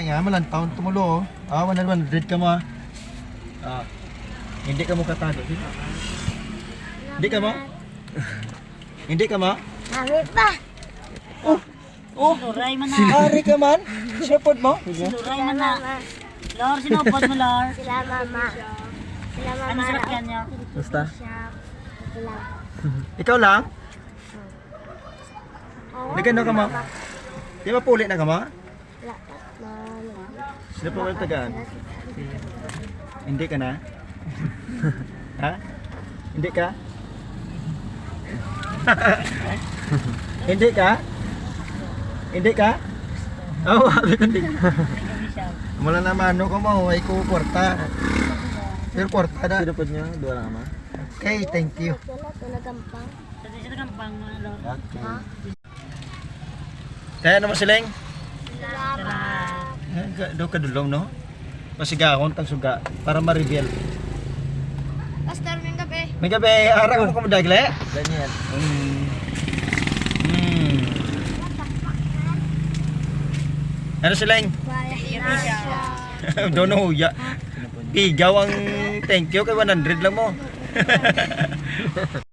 Nga, malantaw tumulo. 100 ka mo. Hindi ka mo katago. Hindi ka mo? Hindi ka mo? Kami pa. Luray man na. Hari ka man? Sinupod mo? Luray man na. Lor, sinupod mo, Lor. Sila mama. Sila mama. Ano sarap yan niya? Basta? Sila. Ikaw lang? Oo. Hindi ka na ka mo? Di ba puli na ka mo? Wala. Mama. Sino po kayo tagaan? Hindi ka na? Ha? Hindi ka? Hindi ka? Hindi ka? Oo, sabi ko hindi. Mula naman, ano ko mo, ay ko kwarta. Pero kwarta na. Sinupod niyo? Dua lang ama? Okay, thank you. Wala. Tulagampang. Sa siya gampang mga Lor. Okay. Ha? Kaya naman siling? Salamat. Daw ka dulong, no? Pasigahon tang suga para ma-reveal. Pastor, may gabi. May gabi, araw mo ka madagle? Daniel. Ano siling? Wala. Doon huya. Pigaw ang thank you kay 100 lang mo.